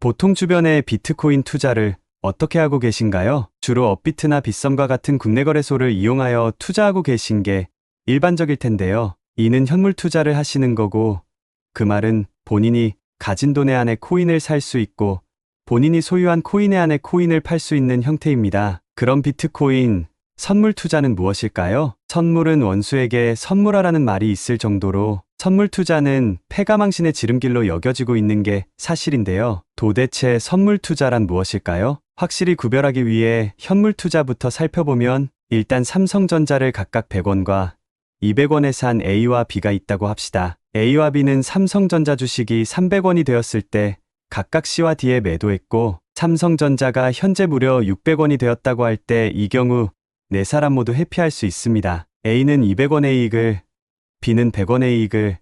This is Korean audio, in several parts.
보통 주변에 비트코인 투자를 어떻게 하고 계신가요? 주로 업비트나 빗썸과 같은 국내 거래소를 이용하여 투자하고 계신 게 일반적일 텐데요. 이는 현물 투자를 하시는 거고, 그 말은 본인이 가진 돈의 안에 코인을 살 수 있고 본인이 소유한 코인의 안에 코인을 팔 수 있는 형태입니다. 그럼 비트코인 선물 투자는 무엇일까요? 선물은 원수에게 선물하라는 말이 있을 정도로 선물 투자는 패가망신의 지름길로 여겨지고 있는 게 사실인데요. 도대체 선물 투자란 무엇일까요? 확실히 구별하기 위해 현물 투자부터 살펴보면 일단 삼성전자를 각각 100원과 200원에 산 A와 B가 있다고 합시다. A와 B는 삼성전자 주식이 300원이 되었을 때 각각 C와 D에 매도했고, 삼성전자가 현재 무려 600원이 되었다고 할 때 이 경우 네 사람 모두 회피할 수 있습니다. A는 200원의 이익을, B는 100원의 이익을,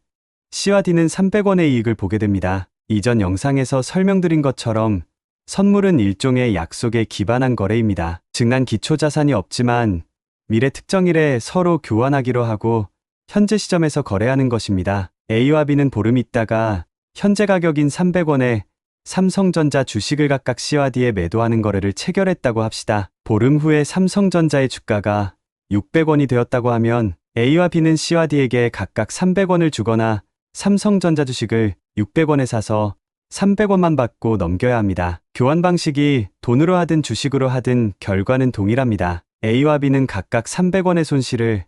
C와 D는 300원의 이익을 보게 됩니다. 이전 영상에서 설명드린 것처럼 선물은 일종의 약속에 기반한 거래입니다. 즉 난 기초자산이 없지만 미래 특정일에 서로 교환하기로 하고 현재 시점에서 거래하는 것입니다. A와 B는 보름 있다가 현재 가격인 300원에 삼성전자 주식을 각각 C와 D에 매도하는 거래를 체결했다고 합시다. 보름 후에 삼성전자의 주가가 600원이 되었다고 하면 A와 B는 C와 D에게 각각 300원을 주거나 삼성전자 주식을 600원에 사서 300원만 받고 넘겨야 합니다. 교환 방식이 돈으로 하든 주식으로 하든 결과는 동일합니다. A와 B는 각각 300원의 손실을,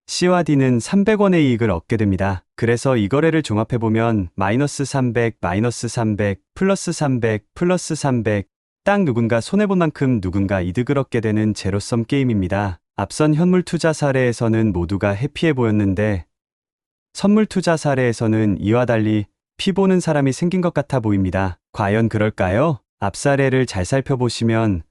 C와 D는 300원의 이익을 얻게 됩니다. 그래서 이 거래를 종합해보면 마이너스 300, 마이너스 300, 플러스 300, 플러스 300, 딱 누군가 손해본 만큼 누군가 이득을 얻게 되는 제로섬 게임입니다. 앞선 현물 투자 사례에서는 모두가 해피해 보였는데 선물 투자 사례에서는 이와 달리 피 보는 사람이 생긴 것 같아 보입니다. 과연 그럴까요? 앞 사례를 잘 살펴보시면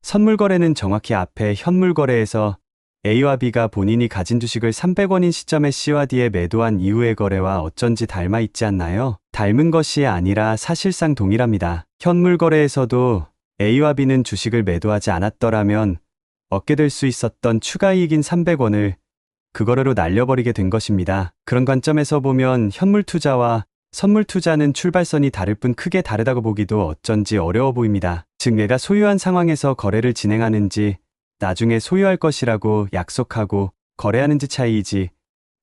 선물 거래는 정확히 앞에 현물 거래에서 A와 B가 본인이 가진 주식을 300원인 시점에 C와 D에 매도한 이후의 거래와 어쩐지 닮아 있지 않나요? 닮은 것이 아니라 사실상 동일합니다. 현물 거래에서도 A와 B는 주식을 매도하지 않았더라면 얻게 될 수 있었던 추가 이익인 300원을 그 거래로 날려버리게 된 것입니다. 그런 관점에서 보면 현물 투자와 선물 투자는 출발선이 다를 뿐 크게 다르다고 보기도 어쩐지 어려워 보입니다. 즉 내가 소유한 상황에서 거래를 진행하는지 나중에 소유할 것이라고 약속하고 거래하는지 차이이지,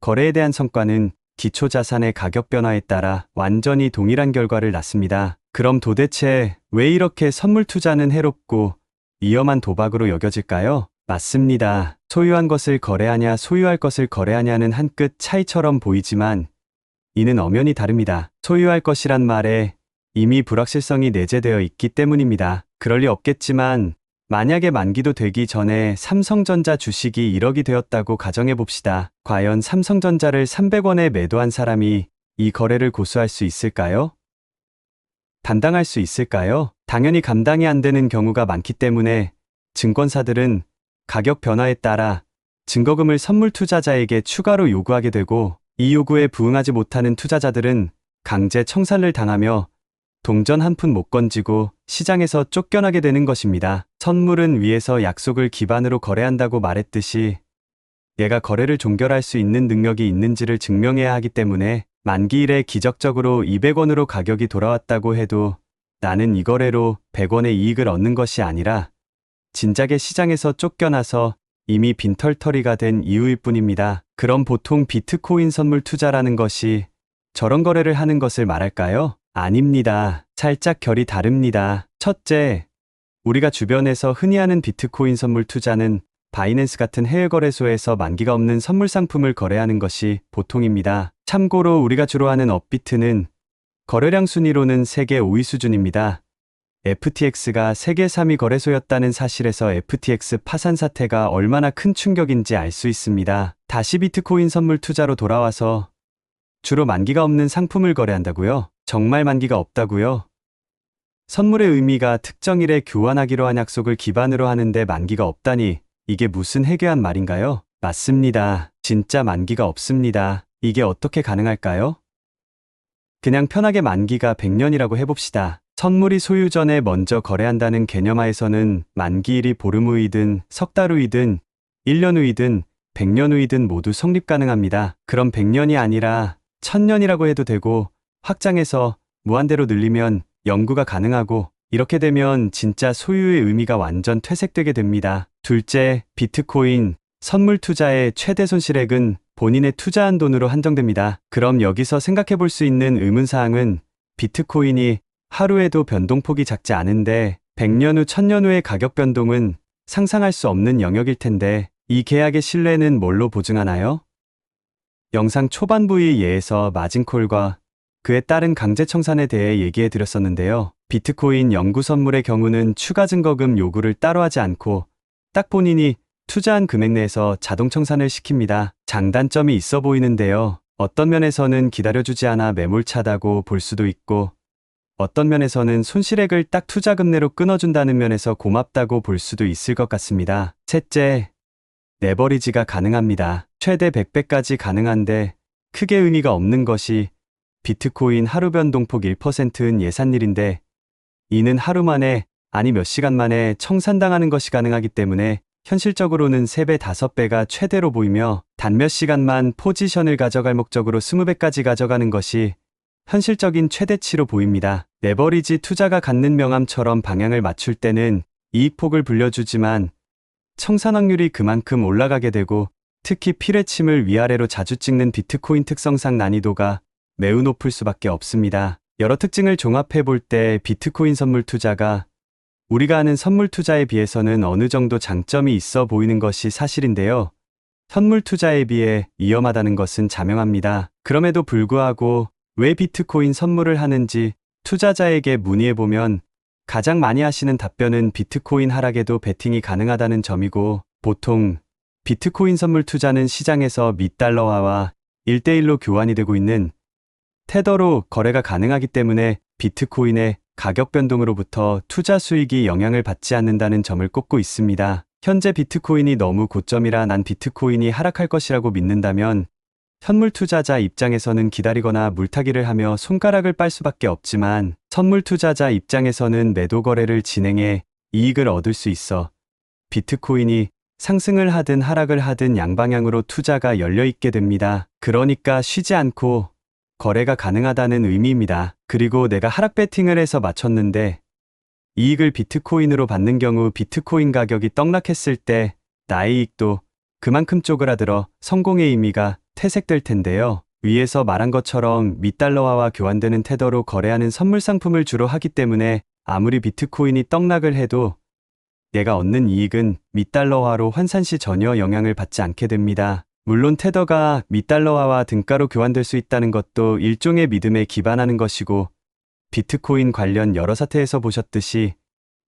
거래에 대한 성과는 기초자산의 가격 변화에 따라 완전히 동일한 결과를 낳습니다. 그럼 도대체 왜 이렇게 선물 투자는 해롭고 위험한 도박으로 여겨질까요? 맞습니다. 소유한 것을 거래하냐 소유할 것을 거래하냐는 한 끗 차이처럼 보이지만 이는 엄연히 다릅니다. 소유할 것이란 말에 이미 불확실성이 내재되어 있기 때문입니다. 그럴 리 없겠지만 만약에 만기도 되기 전에 삼성전자 주식이 1억이 되었다고 가정해 봅시다. 과연 삼성전자를 300원에 매도한 사람이 이 거래를 고수할 수 있을까요? 감당할 수 있을까요? 당연히 감당이 안 되는 경우가 많기 때문에 증권사들은 가격 변화에 따라 증거금을 선물 투자자에게 추가로 요구하게 되고, 이 요구에 부응하지 못하는 투자자들은 강제 청산을 당하며 동전 한 푼 못 건지고 시장에서 쫓겨나게 되는 것입니다. 선물은 위에서 약속을 기반으로 거래한다고 말했듯이 얘가 거래를 종결할 수 있는 능력이 있는지를 증명해야 하기 때문에 만기일에 기적적으로 200원으로 가격이 돌아왔다고 해도 나는 이 거래로 100원의 이익을 얻는 것이 아니라 진작에 시장에서 쫓겨나서 이미 빈털터리가 된 이유일 뿐입니다. 그럼 보통 비트코인 선물 투자라는 것이 저런 거래를 하는 것을 말할까요? 아닙니다. 살짝 결이 다릅니다. 첫째, 우리가 주변에서 흔히 하는 비트코인 선물 투자는 바이낸스 같은 해외 거래소에서 만기가 없는 선물 상품을 거래하는 것이 보통입니다. 참고로 우리가 주로 하는 업비트는 거래량 순위로는 세계 5위 수준입니다. FTX가 세계 3위 거래소였다는 사실에서 FTX 파산 사태가 얼마나 큰 충격인지 알 수 있습니다. 다시 비트코인 선물 투자로 돌아와서 주로 만기가 없는 상품을 거래한다고요? 정말 만기가 없다고요? 선물의 의미가 특정일에 교환하기로 한 약속을 기반으로 하는데 만기가 없다니 이게 무슨 해괴한 말인가요? 맞습니다. 진짜 만기가 없습니다. 이게 어떻게 가능할까요? 그냥 편하게 만기가 100년이라고 해봅시다. 선물이 소유 전에 먼저 거래한다는 개념하에서는 만기일이 보름 후이든 석 달 후이든 1년 후이든 100년 후이든 모두 성립 가능합니다. 그럼 100년이 아니라 1000년이라고 해도 되고 확장해서 무한대로 늘리면 연구가 가능하고 이렇게 되면 진짜 소유의 의미가 완전 퇴색되게 됩니다. 둘째, 비트코인 선물 투자의 최대 손실액은 본인의 투자한 돈으로 한정됩니다. 그럼 여기서 생각해 볼 수 있는 의문사항은 비트코인이 하루에도 변동폭이 작지 않은데 100년 후, 1000년 후의 가격 변동은 상상할 수 없는 영역일 텐데 이 계약의 신뢰는 뭘로 보증하나요? 영상 초반부의 예에서 마진콜과 그에 따른 강제 청산에 대해 얘기해 드렸었는데요. 비트코인 영구 선물의 경우는 추가 증거금 요구를 따로 하지 않고 딱 본인이 투자한 금액 내에서 자동 청산을 시킵니다. 장단점이 있어 보이는데요. 어떤 면에서는 기다려주지 않아 매몰차다고 볼 수도 있고 어떤 면에서는 손실액을 딱 투자금 내로 끊어준다는 면에서 고맙다고 볼 수도 있을 것 같습니다. 셋째, 레버리지가 가능합니다. 최대 100배까지 가능한데 크게 의미가 없는 것이 비트코인 하루 변동폭 1%는 예산일인데 이는 하루 만에 아니 몇 시간 만에 청산당하는 것이 가능하기 때문에 현실적으로는 3배, 5배가 최대로 보이며 단 몇 시간만 포지션을 가져갈 목적으로 20배까지 가져가는 것이 현실적인 최대치로 보입니다. 레버리지 투자가 갖는 명암처럼 방향을 맞출 때는 이익폭을 불려주지만 청산 확률이 그만큼 올라가게 되고 특히 피뢰침을 위아래로 자주 찍는 비트코인 특성상 난이도가 매우 높을 수밖에 없습니다. 여러 특징을 종합해 볼 때 비트코인 선물 투자가 우리가 아는 선물 투자에 비해서는 어느 정도 장점이 있어 보이는 것이 사실인데요. 선물 투자에 비해 위험하다는 것은 자명합니다. 그럼에도 불구하고 왜 비트코인 선물을 하는지 투자자에게 문의해보면 가장 많이 하시는 답변은 비트코인 하락에도 베팅이 가능하다는 점이고 보통 비트코인 선물 투자는 시장에서 밋달러화와 1대1로 교환이 되고 있는 테더로 거래가 가능하기 때문에 비트코인의 가격 변동으로부터 투자 수익이 영향을 받지 않는다는 점을 꼽고 있습니다. 현재 비트코인이 너무 고점이라 난 비트코인이 하락할 것이라고 믿는다면 선물 투자자 입장에서는 기다리거나 물타기를 하며 손가락을 빨 수밖에 없지만 선물 투자자 입장에서는 매도 거래를 진행해 이익을 얻을 수 있어 비트코인이 상승을 하든 하락을 하든 양방향으로 투자가 열려 있게 됩니다. 그러니까 쉬지 않고 거래가 가능하다는 의미입니다. 그리고 내가 하락 베팅을 해서 맞췄는데 이익을 비트코인으로 받는 경우 비트코인 가격이 떡락했을 때 나의 이익도 그만큼 쪼그라들어 성공의 의미가 퇴색될 텐데요. 위에서 말한 것처럼 밋달러화와 교환되는 테더로 거래하는 선물 상품을 주로 하기 때문에 아무리 비트코인이 떡락을 해도 내가 얻는 이익은 밋달러화로 환산 시 전혀 영향을 받지 않게 됩니다. 물론 테더가 밋달러화와 등가로 교환될 수 있다는 것도 일종의 믿음에 기반하는 것이고 비트코인 관련 여러 사태에서 보셨듯이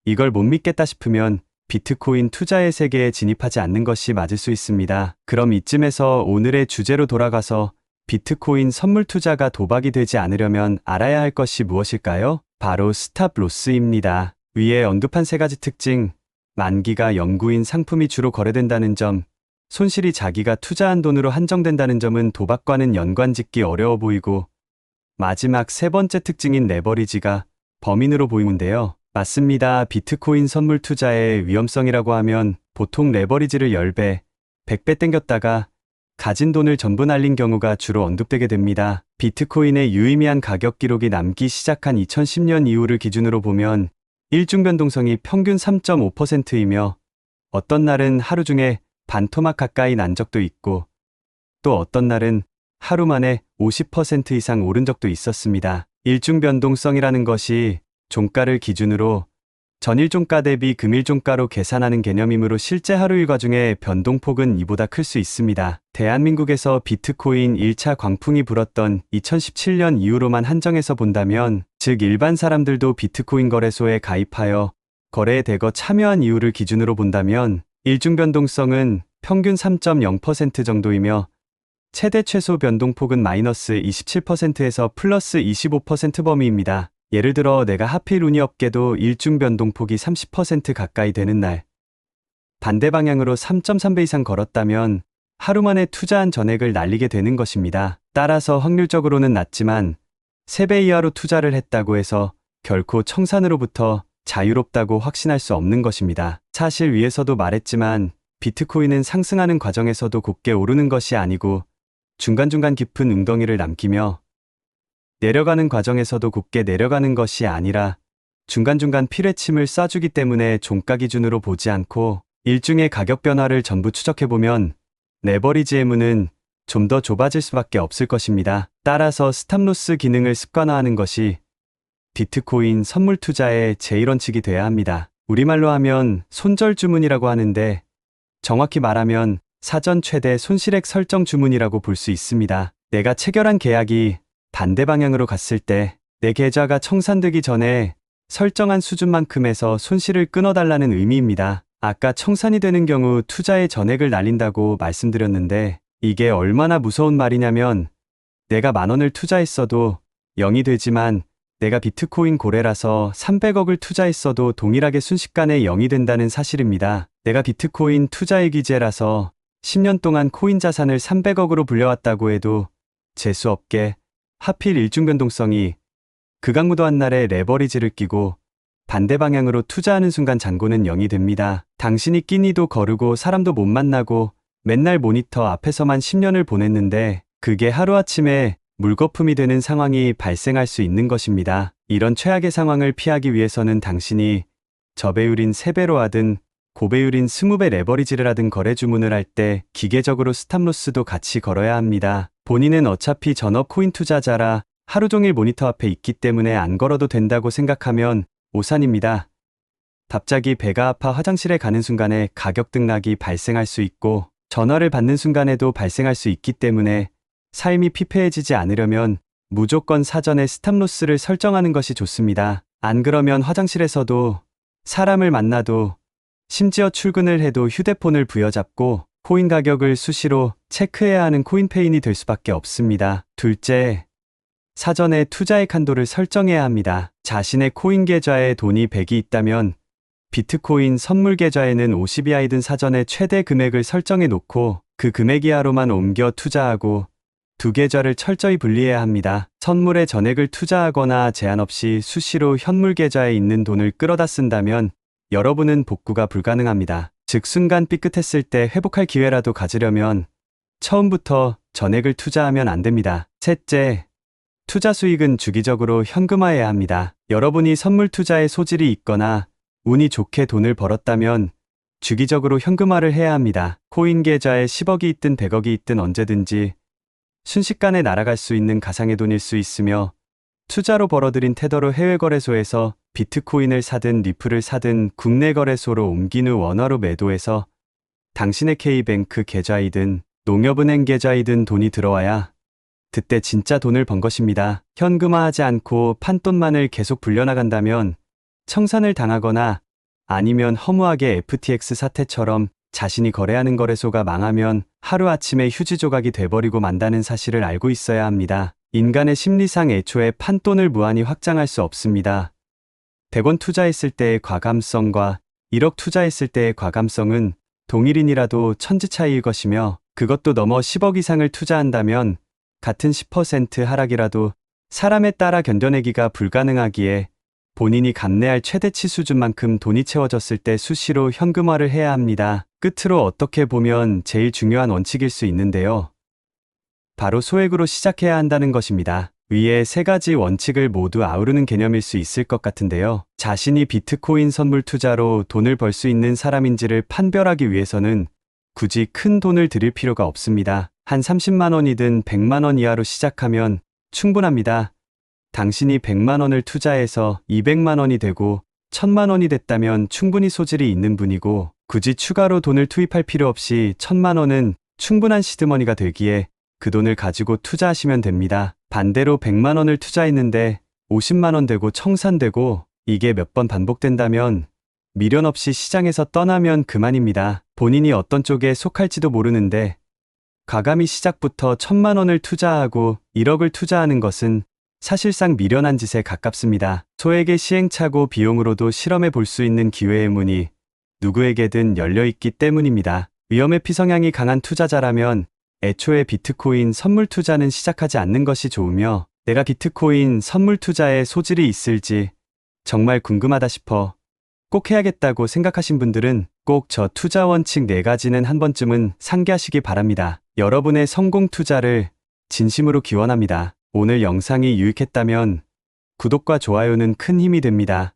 이걸 못 믿겠다 싶으면 비트코인 투자의 세계에 진입하지 않는 것이 맞을 수 있습니다. 그럼 이쯤에서 오늘의 주제로 돌아가서 비트코인 선물 투자가 도박이 되지 않으려면 알아야 할 것이 무엇일까요? 바로 스탑 로스입니다. 위에 언급한 3가지 특징, 만기가 영구인 상품이 주로 거래된다는 점, 손실이 자기가 투자한 돈으로 한정된다는 점은 도박과는 연관짓기 어려워 보이고 마지막 3번째 특징인 레버리지가 범인으로 보이는데요. 맞습니다. 비트코인 선물 투자의 위험성이라고 하면 보통 레버리지를 10배, 100배 땡겼다가 가진 돈을 전부 날린 경우가 주로 언급되게 됩니다. 비트코인의 유의미한 가격 기록이 남기 시작한 2010년 이후를 기준으로 보면 일중 변동성이 평균 3.5%이며 어떤 날은 하루 중에 반토막 가까이 난 적도 있고 또 어떤 날은 하루 만에 50% 이상 오른 적도 있었습니다. 일중 변동성이라는 것이 종가를 기준으로 전일 종가 대비 금일 종가로 계산하는 개념이므로 실제 하루 일과 중에 변동폭은 이보다 클 수 있습니다. 대한민국에서 비트코인 1차 광풍이 불었던 2017년 이후로만 한정해서 본다면 즉 일반 사람들도 비트코인 거래소에 가입하여 거래에 대거 참여한 이유를 기준으로 본다면 일중 변동성은 평균 3.0% 정도이며 최대 최소 변동폭은 마이너스 27%에서 플러스 25% 범위입니다. 예를 들어 내가 하필 운이 없게도 일중 변동폭이 30% 가까이 되는 날 반대 방향으로 3.3배 이상 걸었다면 하루 만에 투자한 전액을 날리게 되는 것입니다. 따라서 확률적으로는 낮지만 3배 이하로 투자를 했다고 해서 결코 청산으로부터 자유롭다고 확신할 수 없는 것입니다. 사실 위에서도 말했지만 비트코인은 상승하는 과정에서도 곱게 오르는 것이 아니고 중간중간 깊은 웅덩이를 남기며 내려가는 과정에서도 곱게 내려가는 것이 아니라 중간중간 필회침을 쏴주기 때문에 종가 기준으로 보지 않고 일중의 가격 변화를 전부 추적해보면 레버리지의 문은 좀 더 좁아질 수밖에 없을 것입니다. 따라서 스탑로스 기능을 습관화하는 것이 비트코인 선물 투자의 제1원칙이 돼야 합니다. 우리말로 하면 손절 주문이라고 하는데 정확히 말하면 사전 최대 손실액 설정 주문이라고 볼 수 있습니다. 내가 체결한 계약이 반대 방향으로 갔을 때 내 계좌가 청산되기 전에 설정한 수준만큼에서 손실을 끊어달라는 의미입니다. 아까 청산이 되는 경우 투자의 전액을 날린다고 말씀드렸는데 이게 얼마나 무서운 말이냐면 내가 10,000원을 투자했어도 0이 되지만 내가 비트코인 고래라서 300억을 투자했어도 동일하게 순식간에 0이 된다는 사실입니다. 내가 비트코인 투자의 기재라서 10년 동안 코인 자산을 300억으로 불려왔다고 해도 재수없게 하필 일중변동성이 극악무도한 날에 레버리지를 끼고 반대 방향으로 투자하는 순간 잔고는 0이 됩니다. 당신이 끼니도 거르고 사람도 못 만나고 맨날 모니터 앞에서만 10년을 보냈는데 그게 하루아침에 물거품이 되는 상황이 발생할 수 있는 것입니다. 이런 최악의 상황을 피하기 위해서는 당신이 저배율인 3배로 하든 고배율인 20배 레버리지를 하든 거래 주문을 할 때 기계적으로 스탑로스도 같이 걸어야 합니다. 본인은 어차피 전업 코인 투자자라 하루 종일 모니터 앞에 있기 때문에 안 걸어도 된다고 생각하면 오산입니다. 갑자기 배가 아파 화장실에 가는 순간에 가격 등락이 발생할 수 있고 전화를 받는 순간에도 발생할 수 있기 때문에 삶이 피폐해지지 않으려면 무조건 사전에 스탑로스를 설정하는 것이 좋습니다. 안 그러면 화장실에서도 사람을 만나도 심지어 출근을 해도 휴대폰을 부여잡고 코인 가격을 수시로 체크해야 하는 코인페인이 될 수밖에 없습니다. 둘째, 사전에 투자액 한도를 설정해야 합니다. 자신의 코인 계좌에 돈이 100이 있다면 비트코인 선물 계좌에는 50이하이든 사전에 최대 금액을 설정해 놓고 그 금액 이하로만 옮겨 투자하고 두 계좌를 철저히 분리해야 합니다. 선물에 전액을 투자하거나 제한 없이 수시로 현물 계좌에 있는 돈을 끌어다 쓴다면 여러분은 복구가 불가능합니다. 즉 순간 삐끗했을 때 회복할 기회라도 가지려면 처음부터 전액을 투자하면 안 됩니다. 셋째, 투자 수익은 주기적으로 현금화해야 합니다. 여러분이 선물 투자에 소질이 있거나 운이 좋게 돈을 벌었다면 주기적으로 현금화를 해야 합니다. 코인 계좌에 10억이 있든 100억이 있든 언제든지 순식간에 날아갈 수 있는 가상의 돈일 수 있으며 투자로 벌어들인 테더로 해외 거래소에서 비트코인을 사든 리플을 사든 국내 거래소로 옮긴 후 원화로 매도해서 당신의 K뱅크 계좌이든 농협은행 계좌이든 돈이 들어와야 그때 진짜 돈을 번 것입니다. 현금화하지 않고 판돈만을 계속 불려나간다면 청산을 당하거나 아니면 허무하게 FTX 사태처럼 자신이 거래하는 거래소가 망하면 하루아침에 휴지 조각이 돼버리고 만다는 사실을 알고 있어야 합니다. 인간의 심리상 애초에 판돈을 무한히 확장할 수 없습니다. 100원 투자했을 때의 과감성과 1억 투자했을 때의 과감성은 동일인이라도 천지 차이일 것이며 그것도 넘어 10억 이상을 투자한다면 같은 10% 하락이라도 사람에 따라 견뎌내기가 불가능하기에 본인이 감내할 최대치 수준만큼 돈이 채워졌을 때 수시로 현금화를 해야 합니다. 끝으로 어떻게 보면 제일 중요한 원칙일 수 있는데요. 바로 소액으로 시작해야 한다는 것입니다. 위의 세 가지 원칙을 모두 아우르는 개념일 수 있을 것 같은데요. 자신이 비트코인 선물 투자로 돈을 벌 수 있는 사람인지를 판별하기 위해서는 굳이 큰 돈을 들일 필요가 없습니다. 한 30만 원이든 100만 원 이하로 시작하면 충분합니다. 당신이 100만 원을 투자해서 200만 원이 되고 1000만 원이 됐다면 충분히 소질이 있는 분이고 굳이 추가로 돈을 투입할 필요 없이 1000만 원은 충분한 시드머니가 되기에 그 돈을 가지고 투자하시면 됩니다. 반대로 100만 원을 투자했는데 50만 원 되고 청산되고 이게 몇 번 반복된다면 미련 없이 시장에서 떠나면 그만입니다. 본인이 어떤 쪽에 속할지도 모르는데 과감히 시작부터 1000만 원을 투자하고 1억을 투자하는 것은 사실상 미련한 짓에 가깝습니다. 소액의 시행착오 비용으로도 실험해 볼 수 있는 기회의 문이 누구에게든 열려있기 때문입니다. 위험의 피성향이 강한 투자자라면 애초에 비트코인 선물 투자는 시작하지 않는 것이 좋으며 내가 비트코인 선물 투자에 소질이 있을지 정말 궁금하다 싶어 꼭 해야겠다고 생각하신 분들은 꼭 저 투자 원칙 4가지는 한 번쯤은 상기하시기 바랍니다. 여러분의 성공 투자를 진심으로 기원합니다. 오늘 영상이 유익했다면 구독과 좋아요는 큰 힘이 됩니다.